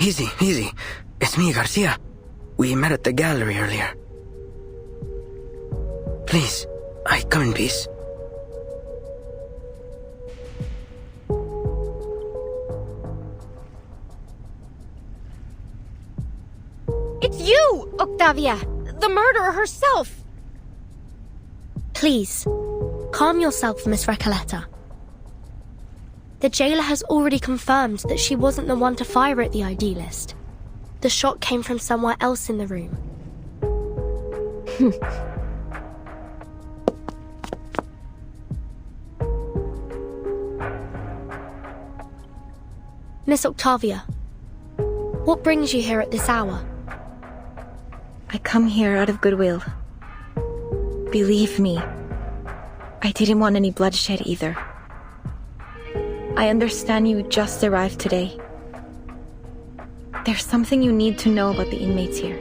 Easy, easy. It's me, Garcia. We met at the gallery earlier. Please, I come in peace. It's you, Octavia! The murderer herself! Please, calm yourself, Miss Recoleta. The jailer has already confirmed that she wasn't the one to fire at the idealist. The shot came from somewhere else in the room. Miss Octavia, what brings you here at this hour? I come here out of goodwill. Believe me, I didn't want any bloodshed either. I understand you just arrived today. There's something you need to know about the inmates here.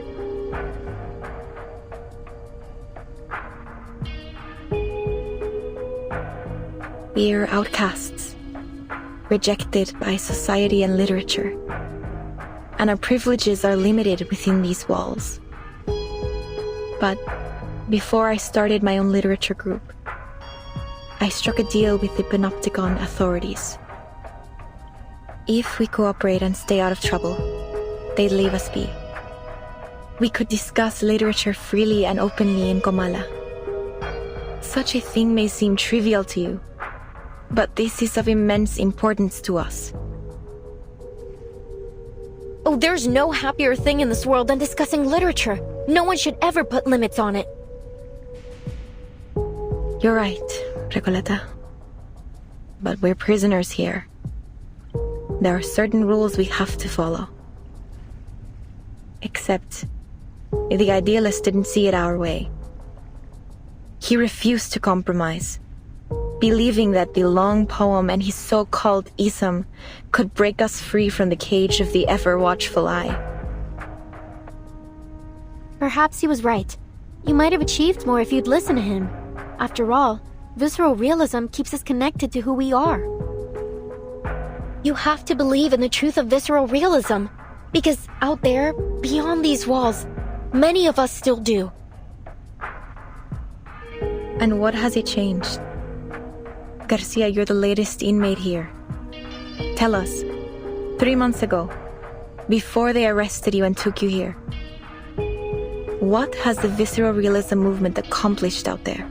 We're outcasts, rejected by society and literature, and our privileges are limited within these walls. But before I started my own literature group, I struck a deal with the Panopticon authorities. If we cooperate and stay out of trouble, they'd leave us be. We could discuss literature freely and openly in Comala. Such a thing may seem trivial to you, but this is of immense importance to us. Oh, there's no happier thing in this world than discussing literature. No one should ever put limits on it. You're right, Recoleta. But we're prisoners here. There are certain rules we have to follow. Except, the idealist didn't see it our way. He refused to compromise, believing that the long poem and his so-called ism could break us free from the cage of the ever-watchful eye. Perhaps he was right. You might have achieved more if you'd listened to him. After all, visceral realism keeps us connected to who we are. You have to believe in the truth of visceral realism, because out there, beyond these walls, many of us still do. And what has it changed? Garcia, you're the latest inmate here. Tell us, 3 months ago, before they arrested you and took you here, what has the visceral realism movement accomplished out there?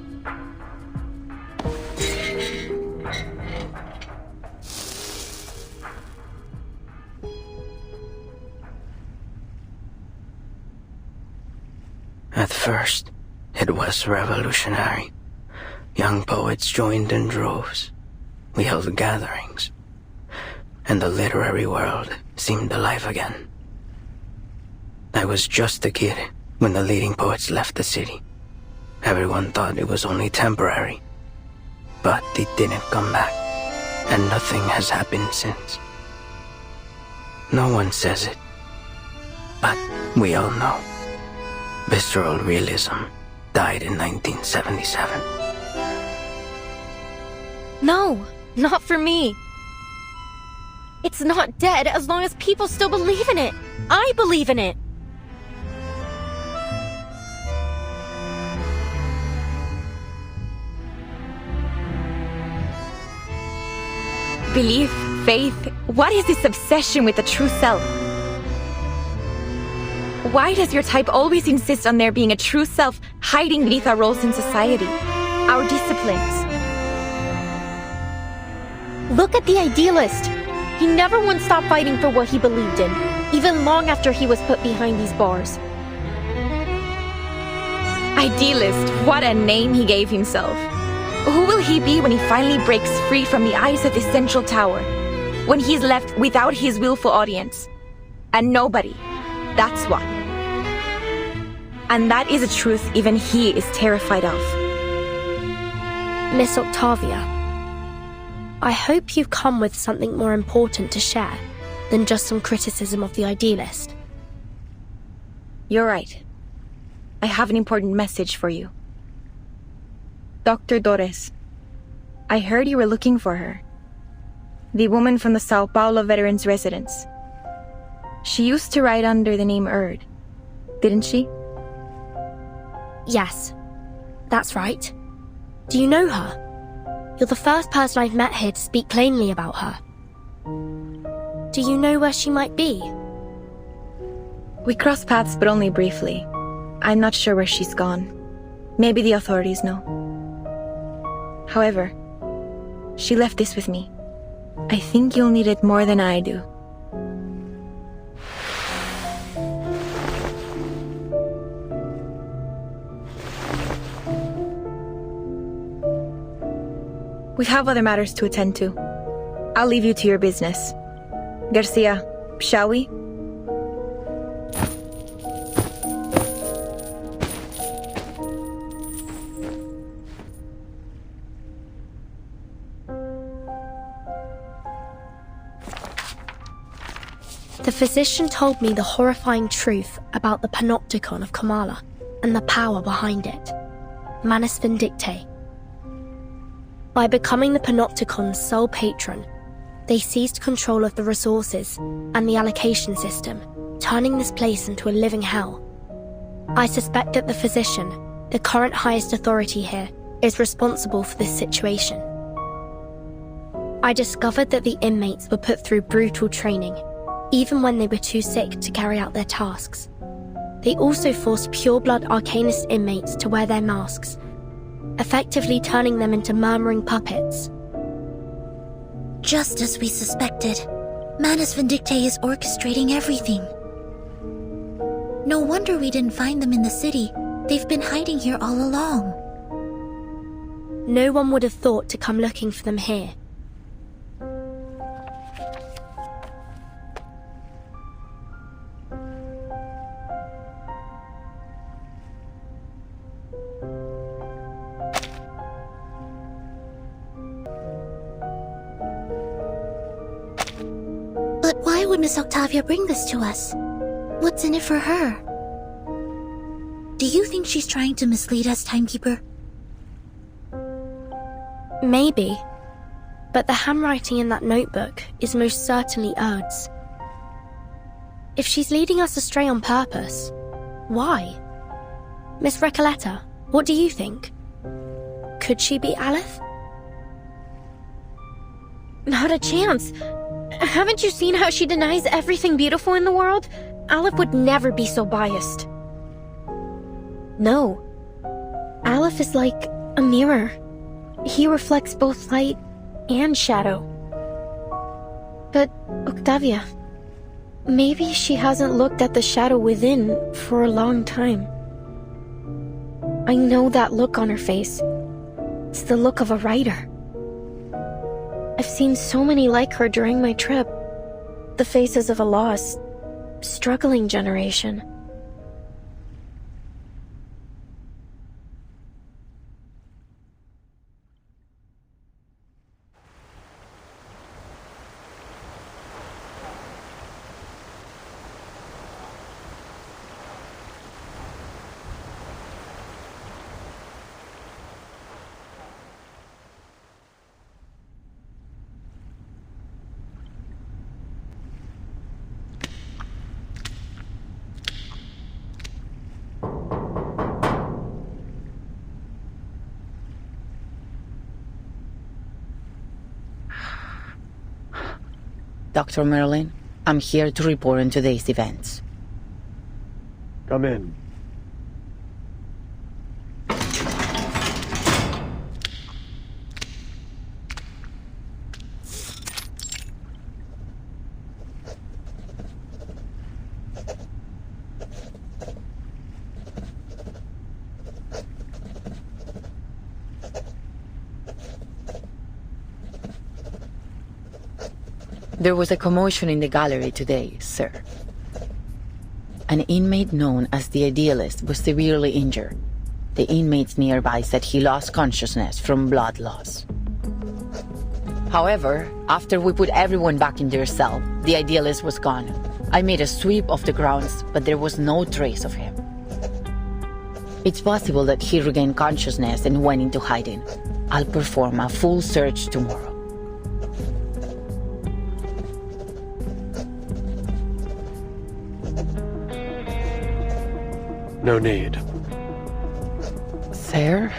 At first, it was revolutionary. Young poets joined in droves. We held gatherings. And the literary world seemed alive again. I was just a kid when the leading poets left the city. Everyone thought it was only temporary. But they didn't come back, and nothing has happened since. No one says it, but we all know. Visceral realism died in 1977. No, not for me. It's not dead as long as people still believe in it. I believe in it. Belief, faith, what is this obsession with the true self? Why does your type always insist on there being a true self hiding beneath our roles in society, our disciplines? Look at the idealist. He never once stopped fighting for what he believed in, even long after he was put behind these bars. Idealist, what a name he gave himself. Who will he be when he finally breaks free from the eyes of the central tower? When he's left without his willful audience? And nobody. That's what. And that is a truth even he is terrified of. Miss Octavia, I hope you've come with something more important to share than just some criticism of the idealist. You're right. I have an important message for you. Dr. Torres, I heard you were looking for her. The woman from the Sao Paulo Veterans Residence. She used to write under the name Erd, didn't she? Yes, that's right. Do you know her? You're the first person I've met here to speak plainly about her. Do you know where she might be? We crossed paths, but only briefly. I'm not sure where she's gone. Maybe the authorities know. However, she left this with me. I think you'll need it more than I do. We have other matters to attend to. I'll leave you to your business. Garcia, shall we? The physician told me the horrifying truth about the panopticon of Kamala and the power behind it. Manus Vindictae. By becoming the panopticon's sole patron, they seized control of the resources and the allocation system, turning this place into a living hell. I suspect that the physician, the current highest authority here, is responsible for this situation. I discovered that the inmates were put through brutal training, even when they were too sick to carry out their tasks. They also forced pure-blood Arcanist inmates to wear their masks, effectively turning them into murmuring puppets. Just as we suspected, Manus Vindictae is orchestrating everything. No wonder we didn't find them in the city. They've been hiding here all along. No one would have thought to come looking for them here. But why would Miss Octavia bring this to us? What's in it for her? Do you think she's trying to mislead us, Timekeeper? Maybe, but the handwriting in that notebook is most certainly Erd's. If she's leading us astray on purpose, why? Miss Recoleta, what do you think? Could she be Aleph? Not a chance. Haven't you seen how she denies everything beautiful in the world? Aleph would never be so biased. No. Aleph is like a mirror. He reflects both light and shadow. But, Octavia, maybe she hasn't looked at the shadow within for a long time. I know that look on her face. It's the look of a writer. I've seen so many like her during my trip. The faces of a lost, struggling generation. Dr. Merlin, I'm here to report on today's events. Come in. There was a commotion in the gallery today, sir. An inmate known as the Idealist was severely injured. The inmates nearby said he lost consciousness from blood loss. However, after we put everyone back in their cell, the Idealist was gone. I made a sweep of the grounds, but there was no trace of him. It's possible that he regained consciousness and went into hiding. I'll perform a full search tomorrow. No need. Sir?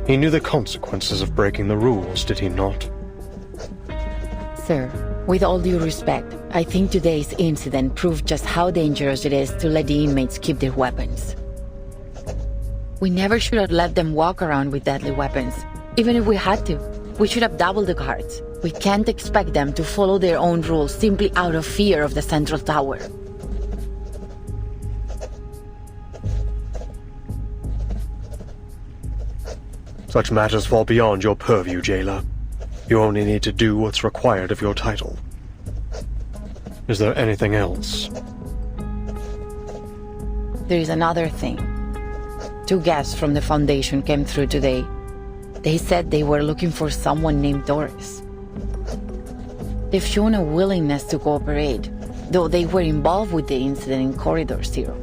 He knew the consequences of breaking the rules, did he not? Sir, with all due respect, I think today's incident proved just how dangerous it is to let the inmates keep their weapons. We never should have let them walk around with deadly weapons. Even if we had to, we should have doubled the guards. We can't expect them to follow their own rules simply out of fear of the central tower. Such matters fall beyond your purview, jailer. You only need to do what's required of your title. Is there anything else? There is another thing. 2 guests from the Foundation came through today. They said they were looking for someone named Doris. They've shown a willingness to cooperate, though they were involved with the incident in Corridor Zero.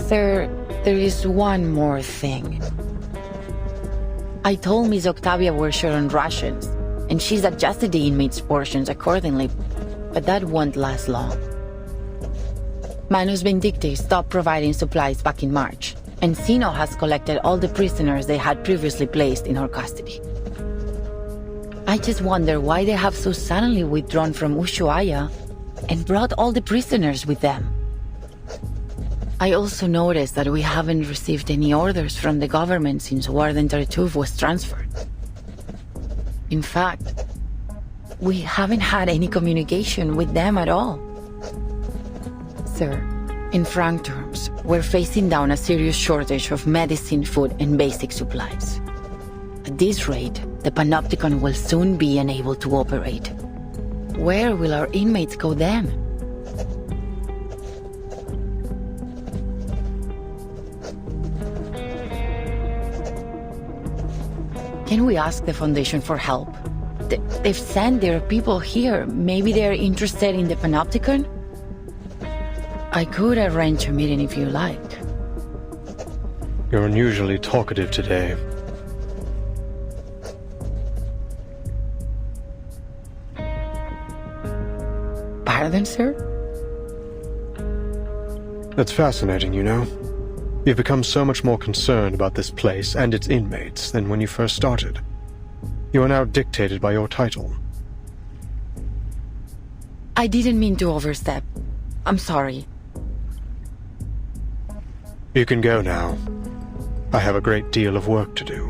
Sir, there is one more thing. I told Miss Octavia we're short on rations, and she's adjusted the inmates' portions accordingly, but that won't last long. Manus Vindicte stopped providing supplies back in March, and Sino has collected all the prisoners they had previously placed in her custody. I just wonder why they have so suddenly withdrawn from Ushuaia and brought all the prisoners with them. I also noticed that we haven't received any orders from the government since Warden Tartuffe was transferred. In fact, we haven't had any communication with them at all. Sir, in frank terms, we're facing down a serious shortage of medicine, food, and basic supplies. At this rate, the Panopticon will soon be unable to operate. Where will our inmates go then? Can we ask the Foundation for help? They've sent their people here. Maybe they're interested in the Panopticon? I could arrange a meeting if you like. You're unusually talkative today. Pardon, sir? That's fascinating, you know. You've become so much more concerned about this place and its inmates than when you first started. You are now dictated by your title. I didn't mean to overstep. I'm sorry. You can go now. I have a great deal of work to do.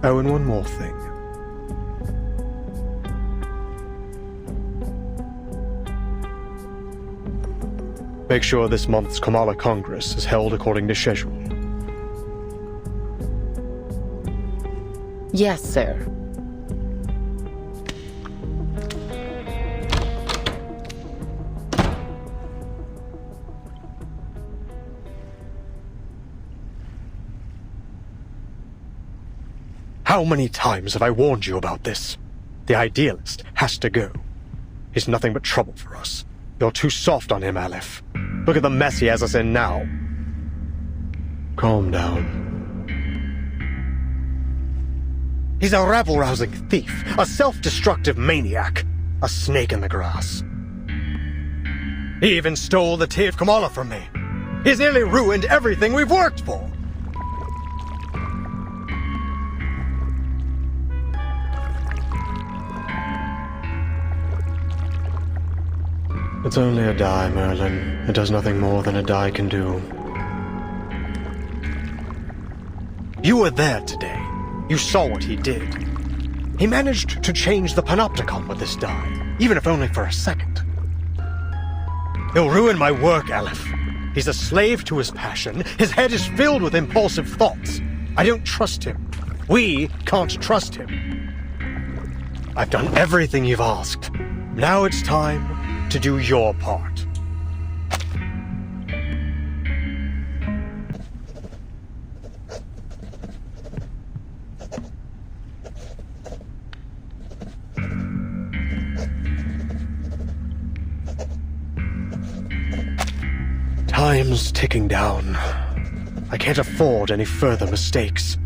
Oh, and one more thing. Make sure this month's Kamala Congress is held according to schedule. Yes, sir. How many times have I warned you about this? The idealist has to go. He's nothing but trouble for us. You're too soft on him, Aleph. Look at the mess he has us in now. Calm down. He's a rabble-rousing thief, a self-destructive maniac, a snake in the grass. He even stole the Tea of Kamala from me. He's nearly ruined everything we've worked for. It's only a die, Merlin. It does nothing more than a die can do. You were there today. You saw what he did. He managed to change the Panopticon with this die, even if only for a second. He'll ruin my work, Aleph. He's a slave to his passion. His head is filled with impulsive thoughts. I don't trust him. We can't trust him. I've done everything you've asked. Now it's time to do your part. Time's ticking down. I can't afford any further mistakes.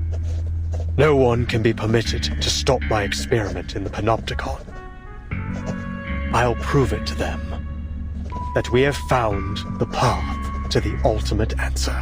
No one can be permitted to stop my experiment in the Panopticon. I'll prove it to them that we have found the path to the ultimate answer.